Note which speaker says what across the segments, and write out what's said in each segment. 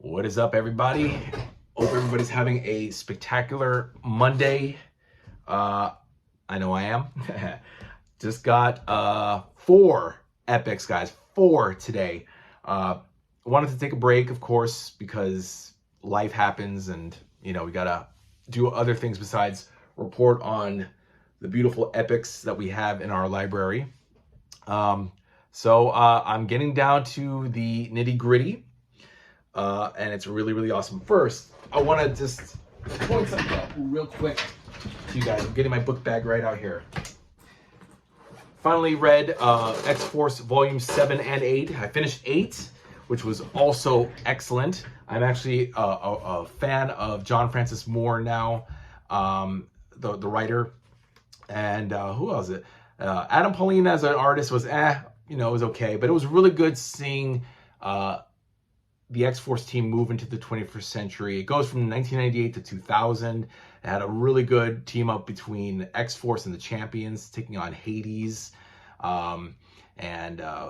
Speaker 1: What is up, everybody? Hope everybody's having a spectacular Monday. I know I am. Just got 4 epics, guys. 4 today. Wanted to take a break, of course, because life happens and, we gotta do other things besides report on the beautiful epics that we have in our library. So I'm getting down to the nitty-gritty. And it's really, really awesome. First, I want to just point something out real quick to you guys. I'm getting my book bag right out here. Finally read X-Force Volume 7 and 8. I finished 8, which was also excellent. I'm actually a fan of John Francis Moore now, the writer. And who else is it? Adam Pauline as an artist was, it was okay. But it was really good seeing the X-Force team move into the 21st century. It goes from 1998 to 2000. It had a really good team up between X-Force and the Champions, taking on Hades.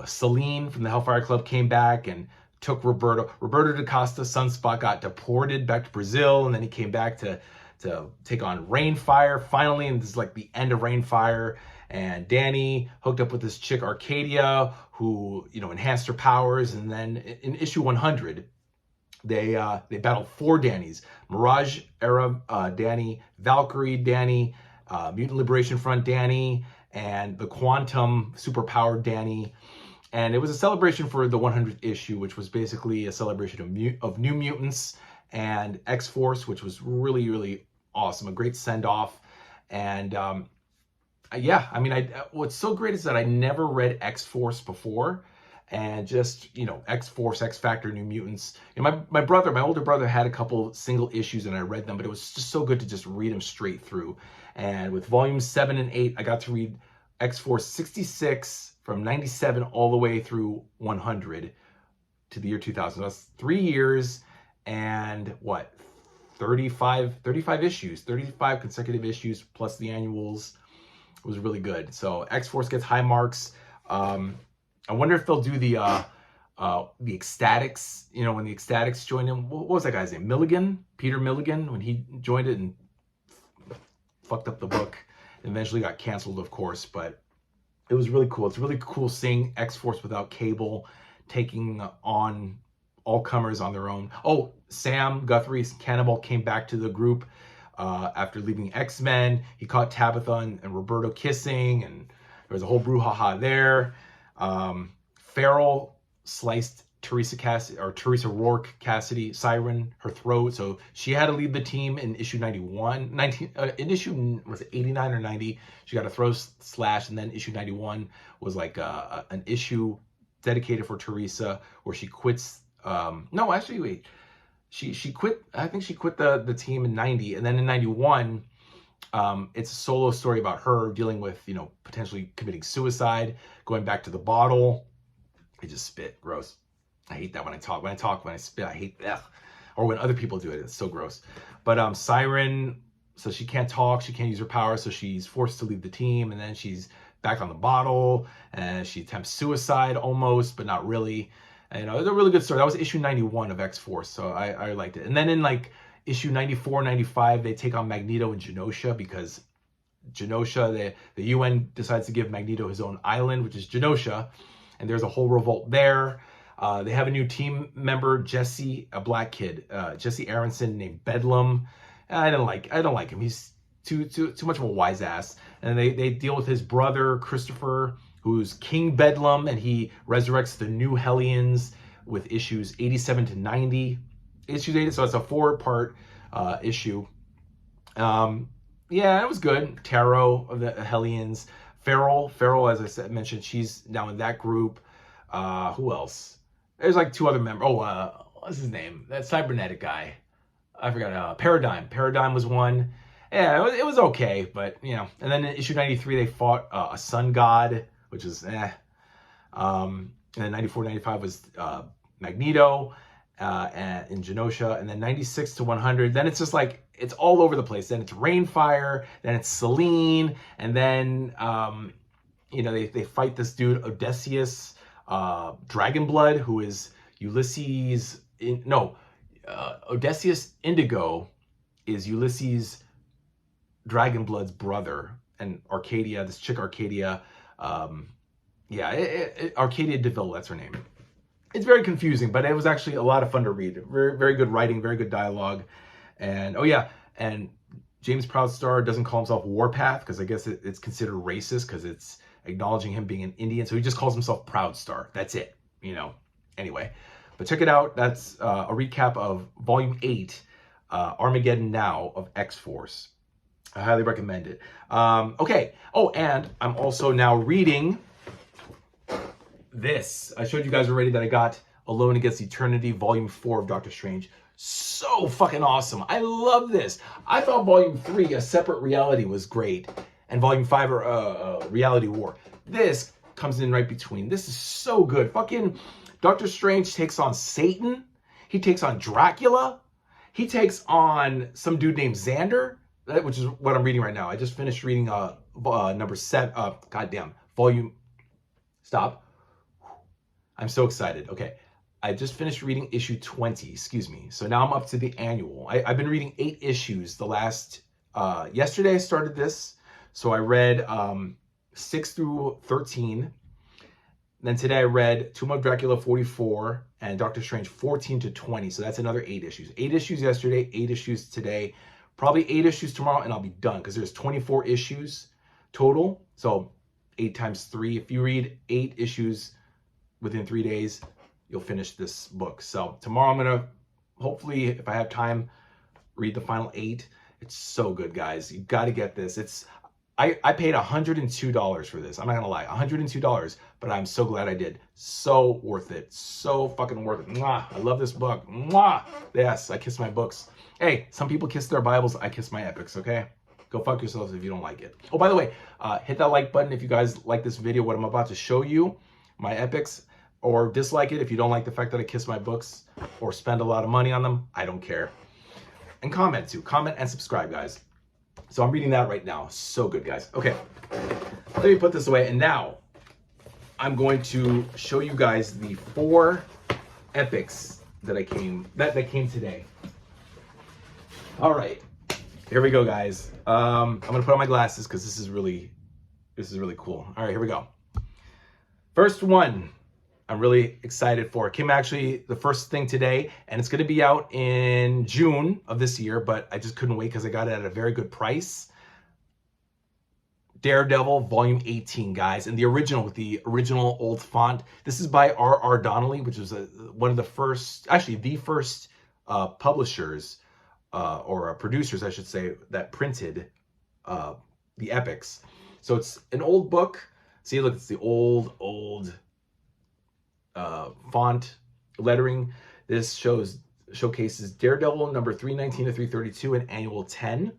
Speaker 1: Celine from the Hellfire Club came back and took Roberto. Roberto da Costa, Sunspot, got deported back to Brazil, and then he came back to take on Rainfire finally, and this is like the end of Rainfire. And Danny hooked up with this chick Arcadia, who enhanced her powers. And then in issue 100, they battled 4 Dannys: Mirage Era Danny, Valkyrie Danny, Mutant Liberation Front Danny, and the Quantum superpowered Danny. And it was a celebration for the 100th issue, which was basically a celebration of New Mutants and X-Force, which was really, really awesome. A great send-off. And what's so great is that I never read X-Force before, and just, X-Force, X-Factor, New Mutants. My older brother had a couple single issues and I read them, but it was just so good to just read them straight through. And with volumes 7 and 8, I got to read X-Force 66 from 97 all the way through 100 to the year 2000. That's 3 years and 35 issues, 35 consecutive issues plus the annuals. It was really good. So X-Force gets high marks. I wonder if they'll do the Ecstatics, when the Ecstatics joined in. What was that guy's name? Peter Milligan, when he joined it and fucked up the book. Eventually got canceled, of course, but it was really cool. It's really cool seeing X-Force without Cable taking on all comers on their own. Oh, Sam Guthrie's Cannibal came back to the group after leaving X-Men. He caught Tabitha and Roberto kissing, and there was a whole brouhaha there. Farrell sliced Teresa Rourke Cassidy, Siren, her throat, so she had to leave the team in issue 91. In issue, was it 89 or 90? She got a throat slash, and then issue 91 was like an issue dedicated for Teresa, where she quits. No, actually, wait. She quit. I think she quit the team in 90, and then in 91, it's a solo story about her dealing with potentially committing suicide, going back to the bottle. I just spit. Gross. I hate that when I talk. When I spit, I hate that. Or when other people do it, it's so gross. But Siren, so she can't talk, she can't use her power, so she's forced to leave the team, and then she's back on the bottle, and she attempts suicide almost, but not really. And it's a really good story. That was issue 91 of X-Force, so I liked it. And then in issue 94, 95, they take on Magneto and Genosha, because Genosha, the UN decides to give Magneto his own island, which is Genosha, and there's a whole revolt there. They have a new team member, Jesse, a black kid, Jesse Aronson, named Bedlam. I don't like him. He's too much of a wise ass. And they deal with his brother Christopher, who's King Bedlam, and he resurrects the new Hellions with issues 87 to 90. Issues 80, so it's a 4-part issue. It was good. Tarot of the Hellions. Farrell, as I mentioned, she's now in that group. Who else? There's 2 other members. What's his name? That cybernetic guy. I forgot. Paradigm. Paradigm was one. Yeah, it was okay, but And then in issue 93, they fought a sun god, which is And then 94, 95 was Magneto and in Genosha. And then 96 to 100. Then it's just it's all over the place. Then it's Rainfire. Then it's Celine. And then they fight this dude Odysseus. Dragonblood, who is Ulysses. Odysseus Indigo is Ulysses Dragonblood's brother, and Arcadia, this chick Arcadia, Arcadia DeVille, that's her name. It's very confusing, but it was actually a lot of fun to read. Very, very good writing, very good dialogue. And and James Proudstar doesn't call himself Warpath because I guess it's considered racist because it's acknowledging him being an Indian. So he just calls himself Proudstar. That's it, Anyway, but check it out. That's a recap of Volume 8, Armageddon Now of X-Force. I highly recommend it. Okay. Oh, and I'm also now reading this. I showed you guys already that I got Alone Against Eternity, Volume 4 of Doctor Strange. So fucking awesome. I love this. I thought Volume 3, A Separate Reality, was great. And Volume 5, Reality War. This comes in right between. This is so good. Fucking Doctor Strange takes on Satan. He takes on Dracula. He takes on some dude named Xander, which is what I'm reading right now. I just finished reading number 7. Volume. Stop. I'm so excited. Okay. I just finished reading issue 20, excuse me. So now I'm up to the annual. I've been reading 8 issues the last, yesterday I started this. So I read 6 through 13. Then today I read Tomb of Dracula 44 and Doctor Strange 14 to 20. So that's another 8 issues. 8 issues yesterday, 8 issues today. Probably 8 issues tomorrow and I'll be done because there's 24 issues total. So 8 times 3. If you read 8 issues within 3 days, you'll finish this book. So tomorrow I'm going to, hopefully, if I have time, read the final 8. It's so good, guys. You got to get this. I paid $102 for this. I'm not going to lie, $102, but I'm so glad I did. So worth it. So fucking worth it. Mwah. I love this book. Mwah. Yes, I kiss my books. Hey, some people kiss their Bibles. I kiss my epics, okay? Go fuck yourselves if you don't like it. Oh, by the way, hit that like button if you guys like this video, what I'm about to show you, my epics. Or dislike it if you don't like the fact that I kiss my books or spend a lot of money on them. I don't care. And comment too. Comment and subscribe, guys. So I'm reading that right now. So good, guys. Okay. Let me put this away. And now I'm going to show you guys the 4 epics that came today. All right. Here we go, guys. I'm going to put on my glasses because this is really cool. All right, here we go. First one I'm really excited for. It came actually the first thing today, and it's going to be out in June of this year, but I just couldn't wait because I got it at a very good price. Daredevil Volume 18, guys, and the original with the original old font. This is by R.R. Donnelly, which was one of the first, actually the first publishers or producers, I should say, that printed the epics. So it's an old book. See, look, it's the old font lettering. This showcases Daredevil number 319 to 332 and annual 10.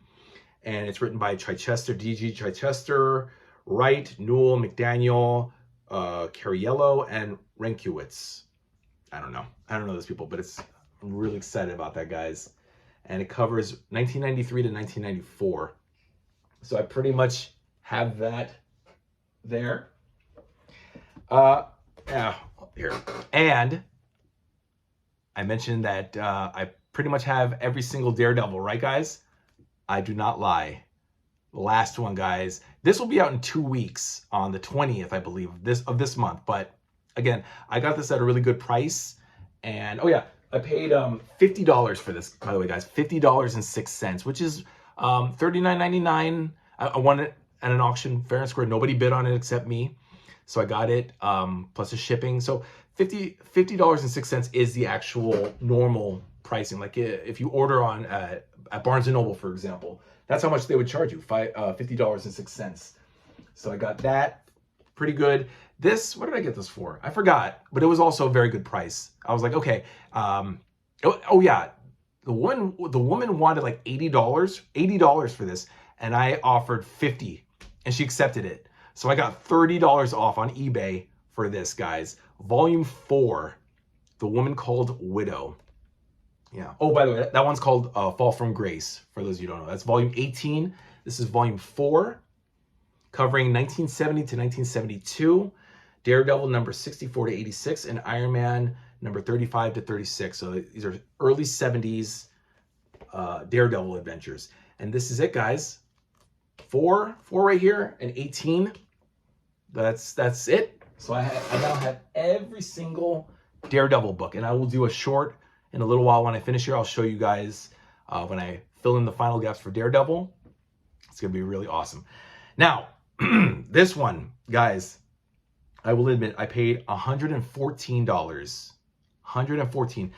Speaker 1: And it's written by Chichester, D.G. Chichester, Wright, Newell, McDaniel, Cariello, and Renkiewicz. I don't know those people, but I'm really excited about that, guys. And it covers 1993 to 1994. So I pretty much have that there. Yeah, here. And I mentioned that I pretty much have every single Daredevil, right, guys? I do not lie. The last one, guys. This will be out in 2 weeks on the 20th, I believe, of this month. But again, I got this at a really good price. And oh yeah, I paid $50 for this, by the way, guys. $50.06, which is $39.99. I won it at an auction, fair and square. Nobody bid on it except me. So I got it, plus the shipping. So $50.06 is the actual normal pricing. Like if you order on at Barnes & Noble, for example, that's how much they would charge you, $50.06. So I got that, pretty good. This, what did I get this for? I forgot, but it was also a very good price. I was like, okay, oh yeah, the woman wanted like $80 for this, and I offered $50, and she accepted it. So I got $30 off on eBay for this, guys. Volume 4, The Woman Called Widow. Yeah. Oh, by the way, that one's called Fall from Grace, for those of you who don't know. That's Volume 18. This is Volume 4, covering 1970 to 1972. Daredevil number 64 to 86, and Iron Man number 35 to 36. So these are early 70s Daredevil adventures. And this is it, guys. Four right here, and 18. That's it. So I now have every single Daredevil book, and I will do a short in a little while. When I finish here, I'll show you guys when I fill in the final gaps for Daredevil. It's gonna be really awesome. Now, this one, guys, I will admit I paid $114. $114.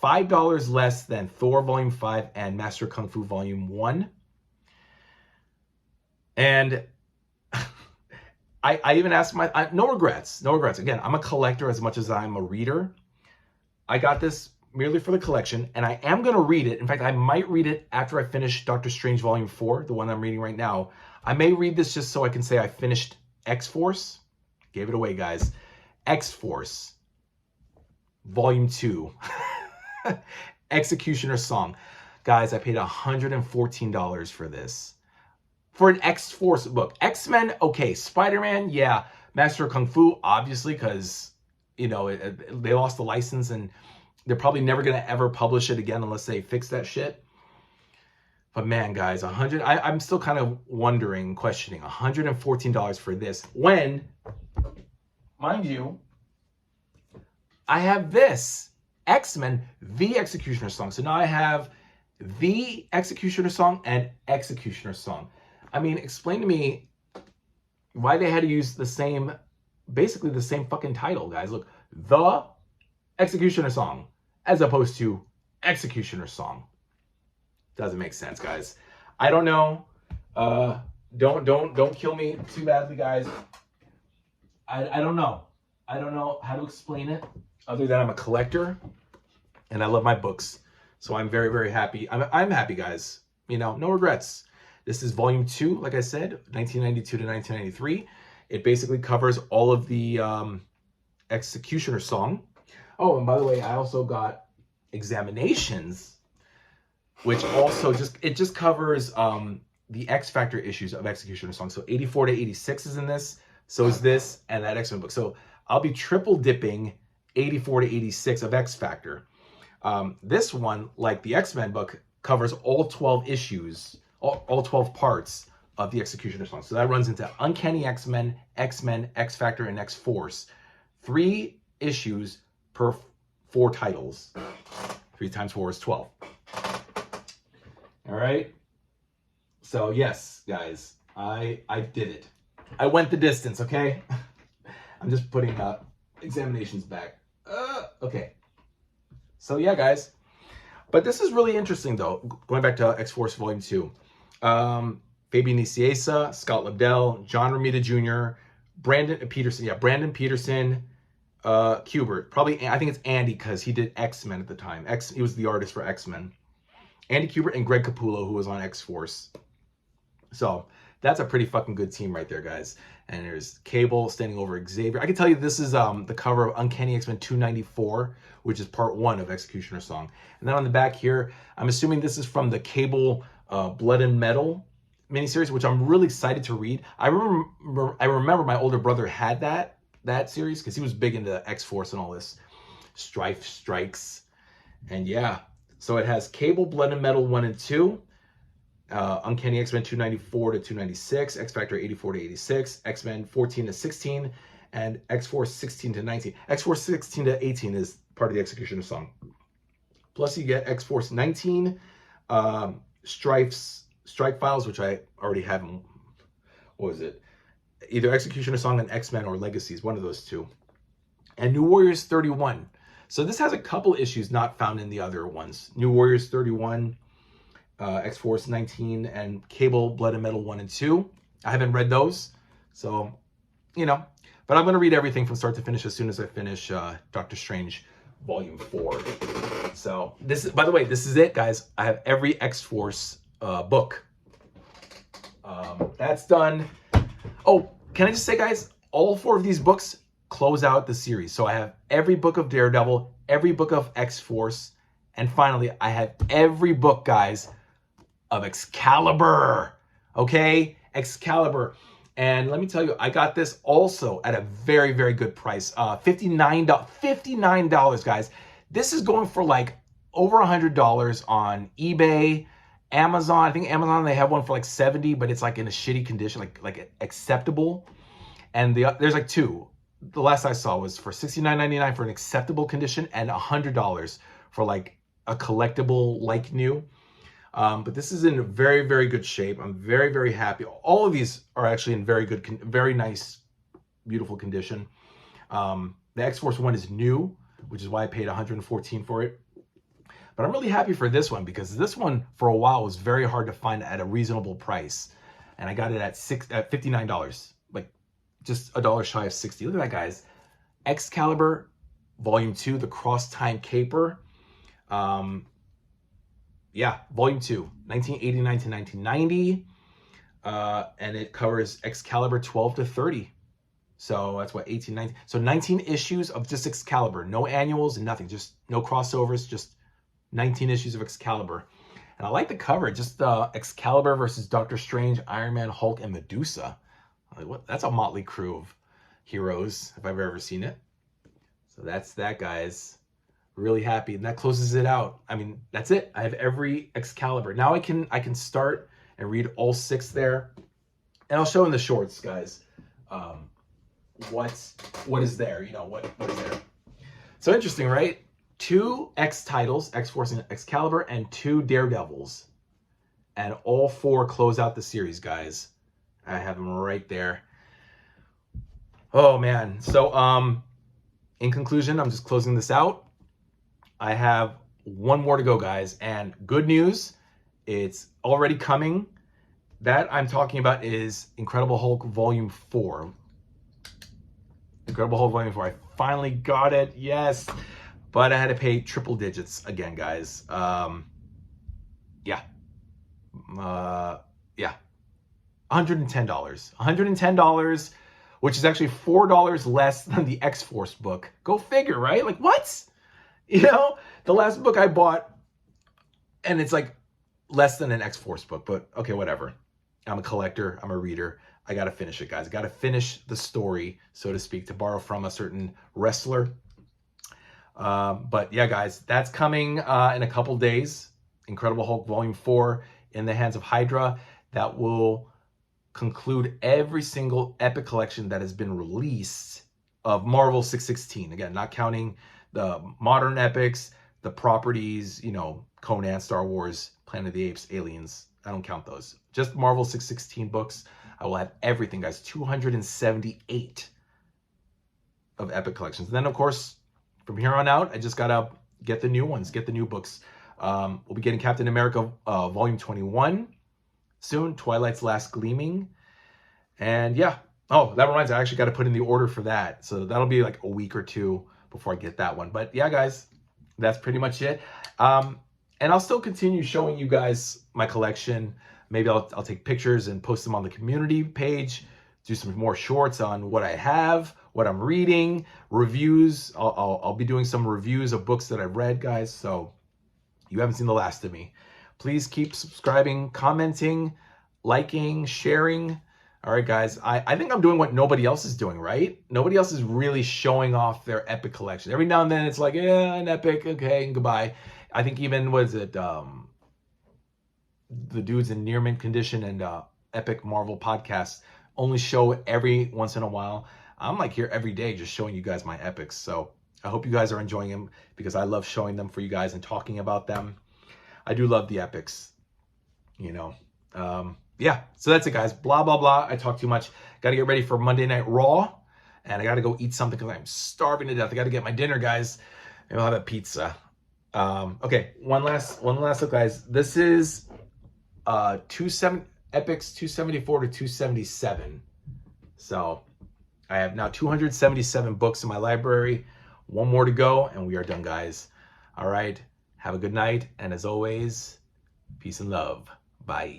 Speaker 1: $5 less than Thor Volume 5 and Master Kung Fu Volume 1. And I even asked no regrets. Again, I'm a collector as much as I'm a reader. I got this merely for the collection, and I am going to read it. In fact, I might read it after I finish Doctor Strange Volume 4, the one I'm reading right now. I may read this just so I can say I finished X-Force. Gave it away, guys. X-Force Volume 2. Executioner's Song. Guys, I paid $114 for this. For an X-Force book. X-Men, okay. Spider-Man, yeah. Master of Kung Fu, obviously, because, you know, they lost the license and they're probably never going to ever publish it again unless they fix that shit. But man, guys, I'm still kind of wondering, questioning, $114 for this. When, mind you, I have this. X-Men, the Executioner's Song. So now I have the Executioner's Song and Executioner's Song. I mean, explain to me why they had to use the same, basically the same fucking title, guys. Look, the Executioner's Song as opposed to Executioner's Song. Doesn't make sense, guys. I don't know. Don't kill me too badly, guys. I don't know. I don't know how to explain it other than I'm a collector and I love my books. So I'm very, very happy. I'm happy, guys. You know, no regrets. This is Volume 2, like I said, 1992 to 1993. It basically covers all of the Executioner's Song. Oh, and by the way, I also got Examinations, which also just covers the X Factor issues of Executioner's Song. So 84 to 86 is in this. So is this and that X-Men book. So I'll be triple dipping 84 to 86 of X Factor. This one, like the X-Men book, covers all 12 issues, all 12 parts of the Executioner's Song. So that runs into Uncanny X-Men, X-Men, X Factor, and X-Force. 3 issues per 4 titles. 3 times 4 is 12. All right. So yes, guys, I did it. I went the distance, okay? I'm just putting Examinations back. Okay. So yeah, guys. But this is really interesting, though. Going back to X-Force Volume 2. Fabian Nicieza, Scott Lobdell, John Romita Jr., Brandon Peterson. Yeah, Brandon Peterson, Kubert. Probably, I think it's Andy because he did X-Men at the time. He was the artist for X-Men. Andy Kubert and Greg Capullo, who was on X-Force. So that's a pretty fucking good team right there, guys. And there's Cable standing over Xavier. I can tell you this is the cover of Uncanny X-Men 294, which is part 1 of Executioner's Song. And then on the back here, I'm assuming this is from the Cable Blood and Metal miniseries, which I'm really excited to read. I remember my older brother had that series because he was big into X-Force and all this. Strife Strikes. And yeah, so it has Cable Blood and Metal 1 and 2. Uncanny X-Men 294 to 296, X Factor 84 to 86, X-Men 14 to 16, and X-Force 16 to 19. X-Force 16 to 18 is part of the Executioner's Song. Plus you get X-Force 19, Strike Files, which I already have. What was it? Either Executioner's Song and X-Men or Legacies, one of those two. And New Warriors 31. So this has a couple issues not found in the other ones. New Warriors 31, X-Force 19, and Cable Blood and Metal 1 and 2. I haven't read those, so, you know. But I'm going to read everything from start to finish as soon as I finish Doctor Strange Volume 4. So, this is, by the way, this is it, guys. I have every X-Force book. That's done. Oh, can I just say, guys, all 4 of these books close out the series. So I have every book of Daredevil, every book of X-Force, and finally, I have every book, guys, of Excalibur. Okay? Excalibur. And let me tell you, I got this also at a very, very good price. $59, guys. This is going for like over $100 on eBay, Amazon. I think Amazon, they have one for like 70, but it's like in a shitty condition, like acceptable. And there's like two. The last I saw was for $69.99 for an acceptable condition and $100 for like a collectible like new. But this is in very, very good shape. I'm very, very happy. All of these are actually in very good, very nice, beautiful condition. The X-Force one is new, which is why I paid $114 for it. But I'm really happy for this one because this one for a while was very hard to find at a reasonable price. And I got it at $59, like just a dollar shy of 60. Look at that, guys. Excalibur Volume 2, the Cross Time Caper. Yeah, Volume 2, 1989 to 1990. And it covers Excalibur 12 to 30. So that's what, 18, 19. So 19 issues of just Excalibur. No annuals and nothing. Just no crossovers. Just 19 issues of Excalibur. And I like the cover. Just Excalibur versus Doctor Strange, Iron Man, Hulk, and Medusa. Like, what? That's a motley crew of heroes, if I've ever seen it. So that's that, guys. Really happy, and that closes it out. I mean, that's it. I have every Excalibur. Now I can start and read all 6 there, and I'll show in the shorts, guys, what is there. You know, what is there. So interesting, right? 2 X titles, X-Force and Excalibur, and 2 Daredevils, and all 4 close out the series, guys. I have them right there. Oh man. So in conclusion, I'm just closing this out. I have one more to go, guys, and good news, it's already coming. That I'm talking about is Incredible Hulk Volume 4. Incredible Hulk Volume 4. I finally got it, yes. But I had to pay triple digits again, guys. Yeah. Yeah. $110. $110, which is actually $4 less than the X-Force book. Go figure, right? Like, what? You know, the last book I bought, and it's like less than an X-Force book, but okay, whatever. I'm a collector. I'm a reader. I got to finish it, guys. I got to finish the story, so to speak, to borrow from a certain wrestler. But yeah, guys, that's coming in a couple days. Incredible Hulk Volume 4 in the hands of Hydra. That will conclude every single epic collection that has been released of Marvel 616. Again, not counting the modern epics, the properties, you know, Conan, Star Wars, Planet of the Apes, Aliens. I don't count those. Just Marvel 616 books. I will have everything, guys. 278 of epic collections. And then, of course, from here on out, I just got to get the new ones, get the new books. We'll be getting Captain America Volume 21 soon. Twilight's Last Gleaming. And yeah. Oh, that reminds me, I actually got to put in the order for that. So that'll be like a week or 2 before I get that one. But yeah, guys, that's pretty much it. And I'll still continue showing you guys my collection. Maybe I'll take pictures and post them on the community page, do some more shorts on what I have, what I'm reading, reviews. I'll be doing some reviews of books that I've read, guys. So you haven't seen the last of me. Please keep subscribing, commenting, liking, sharing. All right, guys, I think I'm doing what nobody else is doing, right? Nobody else is really showing off their epic collection. Every now and then it's like, yeah, an epic, okay, and goodbye. I think even, what is it, the dudes in Near Mint Condition and Epic Marvel Podcasts only show every once in a while. I'm like here every day just showing you guys my epics. So I hope you guys are enjoying them because I love showing them for you guys and talking about them. I do love the epics, you know. Yeah, so that's it, guys. Blah, blah, blah. I talk too much. Got to get ready for Monday Night Raw, and I got to go eat something because I'm starving to death. I got to get my dinner, guys. Maybe I'll have a pizza. Okay, one last look, guys. This is Epics 274 to 277. So I have now 277 books in my library. One more to go, and we are done, guys. All right, have a good night, and as always, peace and love. Bye.